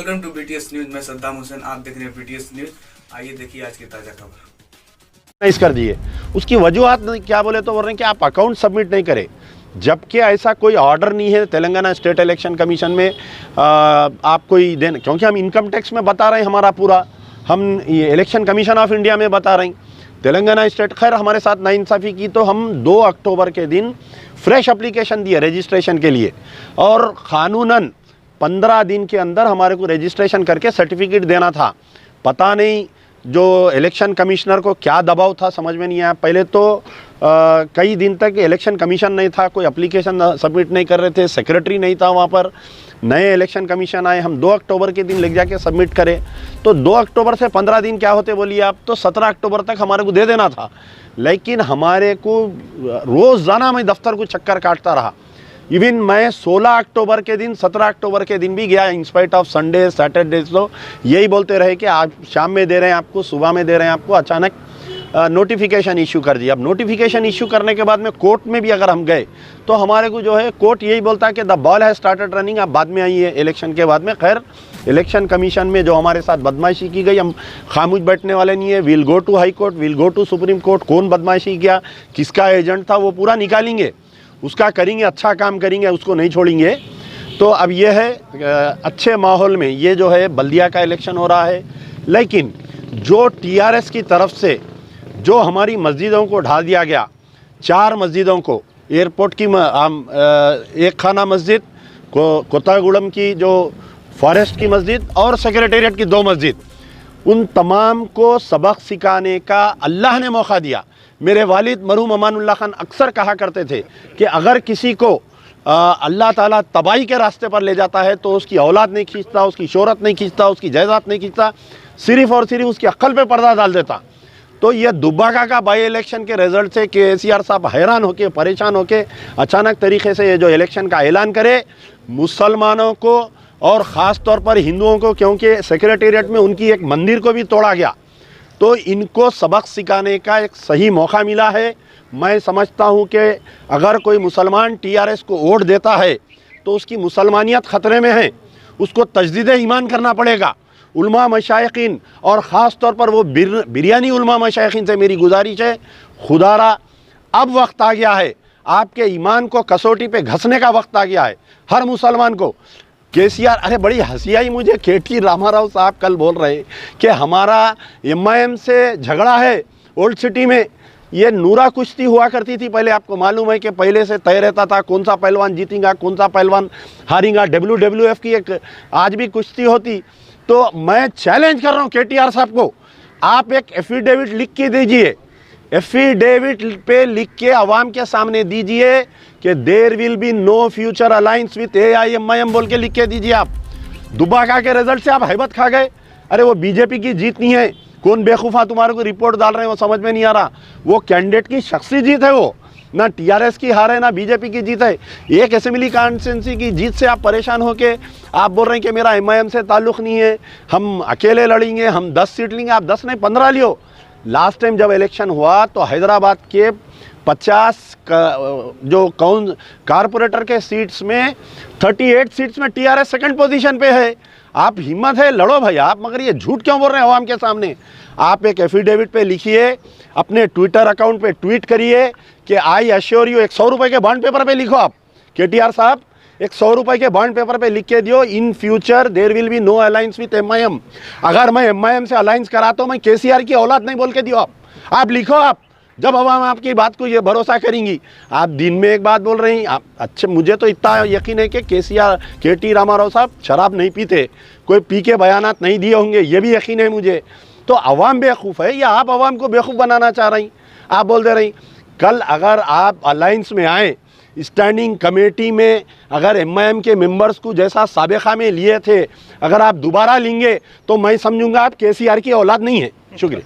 Welcome to BTS news. मैं सद्दाम हुसैन, आप देख रहे हैं बीटीएस न्यूज। आइए देखिए आज की ताजा खबर। कर दिए उसकी वजूहत क्या बोले तो बोल रहे हैं कि आप अकाउंट सबमिट नहीं करें, जबकि ऐसा कोई ऑर्डर नहीं है तेलंगाना स्टेट इलेक्शन कमीशन में आप कोई देना, क्योंकि हम इनकम टैक्स में बता रहे हैं हमारा पूरा, हम ये इलेक्शन कमीशन ऑफ इंडिया में बता रहे हैं। तेलंगाना स्टेट खैर हमारे साथ नाइंसाफ़ी की तो हम 2 अक्टूबर के दिन फ्रेश एप्लीकेशन दिए रजिस्ट्रेशन के लिए, और क़ानूनन 15 दिन के अंदर हमारे को रजिस्ट्रेशन करके सर्टिफिकेट देना था। पता नहीं जो इलेक्शन कमिश्नर को क्या दबाव था समझ में नहीं आया। पहले तो कई दिन तक इलेक्शन कमीशन नहीं था, कोई एप्लीकेशन सबमिट नहीं कर रहे थे, सेक्रेटरी नहीं था वहाँ पर। नए इलेक्शन कमीशन आए, हम 2 अक्टूबर के दिन ले जाके सबमिट करें, तो 2 अक्टूबर से 15 दिन क्या होते बोलिए आप, तो 17 अक्टूबर तक हमारे को दे देना था। लेकिन हमारे को रोज़ाना मैं दफ्तर को चक्कर काटता रहा। इवन मैं 16 अक्टूबर के दिन 17 अक्टूबर के दिन भी गया, इंस्पाइट ऑफ संडे सैटरडे, तो यही बोलते रहे कि आप शाम में दे रहे हैं, आपको सुबह में दे रहे हैं। आपको अचानक नोटिफिकेशन इशू कर दिया। अब नोटिफिकेशन इशू करने के बाद में कोर्ट में भी अगर हम गए तो हमारे को जो है कोर्ट यही बोलता है कि the ball has started running, आप बाद में आइए इलेक्शन के बाद में। खैर इलेक्शन कमीशन में जो हमारे साथ बदमाशी की गई, हम खामोश बैठने वाले नहीं है। Will go to high court, will go to supreme court. कौन बदमाशी किया, किसका एजेंट था, वो पूरा निकालेंगे, उसका करेंगे, अच्छा काम करेंगे, उसको नहीं छोड़ेंगे। तो अब ये है अच्छे माहौल में ये जो है बल्दिया का इलेक्शन हो रहा है, लेकिन जो टीआरएस की तरफ से जो हमारी मस्जिदों को ढा दिया गया, 4 मस्जिदों को, एयरपोर्ट की एक खाना मस्जिद, कोतागुड़म की जो फॉरेस्ट की मस्जिद और सेक्रेटेरिएट की 2 मस्जिद, उन तमाम को सबक सिखाने का अल्लाह ने मौका दिया। मेरे वालिद मरहूम अमानुल्लाह खान अक्सर कहा करते थे कि अगर किसी को अल्लाह ताला तबाही के रास्ते पर ले जाता है तो उसकी औलाद नहीं खींचता, उसकी शोहरत नहीं खींचता, उसकी जायदाद नहीं खींचता, सिर्फ़ और सिर्फ उसकी अक्ल पे पर्दा डाल देता। तो ये दुब्बाका का बाई इलेक्शन के रिजल्ट से केसीआर साहब हैरान होके, परेशान होके अचानक तरीके से ये जो इलेक्शन का ऐलान करे, मुसलमानों को और ख़ास तौर पर हिंदुओं को, क्योंकि सेक्रेटेरिएट में उनकी एक मंदिर को भी तोड़ा गया, तो इनको सबक सिखाने का एक सही मौका मिला है। मैं समझता हूँ कि अगर कोई मुसलमान टीआरएस को वोट देता है तो उसकी मुसलमानियत ख़तरे में है, उसको तजदीद ईमान करना पड़ेगा। उलमा मशाइखीन और ख़ास तौर पर वो बिरयानी उलमा मशाइखीन से मेरी गुजारिश है, खुदारा अब वक्त आ गया है, आपके ईमान को कसौटी पे घसने का वक्त आ गया है हर मुसलमान को। केसीआर, अरे बड़ी हंसी आई मुझे, केटी रामाराव साहब कल बोल रहे कि हमारा एमआईएम से झगड़ा है ओल्ड सिटी में। ये नूरा कुश्ती हुआ करती थी पहले, आपको मालूम है कि पहले से तय रहता था कौन सा पहलवान जीतेगा, कौन सा पहलवान हारेगा। WWF की एक आज भी कुश्ती होती। तो मैं चैलेंज कर रहा हूँ केटीआर साहब को, आप एक एफिडेविट लिख के दीजिए, एफिडेविट पे लिख के आवाम के सामने दीजिए कि there will be no future alliance with AIMIM बोल के लिख के दीजिए। आप दुब्बाका के रिजल्ट से आप हैबत खा गए। अरे वो बीजेपी की जीत नहीं है, कौन बेवकूफ़ा तुम्हारे को रिपोर्ट डाल रहे हैं वो समझ में नहीं आ रहा। वो कैंडिडेट की शख्सी जीत है, वो ना टीआरएस की हार है ना बीजेपी की जीत है। एक असेंबली कॉन्स्टिट्यूंसी की जीत से आप परेशान होके आप बोल रहे हैं कि मेरा एमआईएम से ताल्लुक़ नहीं है, हम अकेले लड़ेंगे, हम 10 सीट लेंगे। आप 10 नहीं 15 लियो। लास्ट टाइम जब इलेक्शन हुआ तो हैदराबाद के 50 जो कारपोरेटर के सीट्स में 38 सीट्स में टीआरएस सेकंड पोजीशन पे है। आप हिम्मत है लड़ो भाई आप, मगर ये झूठ क्यों बोल रहे हैं आवाम के सामने। आप एक एफिडेविट पे लिखिए, अपने ट्विटर अकाउंट पे ट्वीट करिए कि आई एश्योर यू, एक 100 रुपये के बॉन्ड पेपर पे लिखो आप, केटीआर साहब एक 100 रुपये के बॉन्ड पेपर पे लिख के दियो, in future there will be no alliance with MIM. अगर मैं एमआईएम से अलायंस कराता हूँ, मैं केसीआर की औलाद नहीं बोल के दियो। आप लिखो, आप जब अवाम आपकी बात को ये भरोसा करेंगी। आप दिन में एक बात बोल रही हैं आप, अच्छा मुझे तो इतना यकीन है कि केटी रामाराव साहब शराब नहीं पीते, कोई पी के बयानात नहीं दिए होंगे, ये भी यकीन है मुझे। तो अवाम बेवकूफ़ है या आप अवाम को बेवकूफ़ बनाना चाह रही? आप बोल दे रही कल अगर आप अलायंस में आए, स्टैंडिंग कमेटी में अगर एमआईएम के मेंबर्स को जैसा साबिक़ा में लिए थे अगर आप दोबारा लेंगे तो मैं समझूंगा आप केसीआर की औलाद नहीं है। शुक्रिया।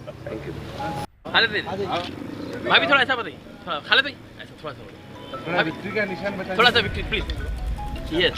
भाभी थोड़ा ऐसा बताइए, थोड़ा खालिद भाई ऐसा थोड़ा सा विक्ट्री का निशान बताइए, थोड़ा सा विक्ट्री प्लीज। यस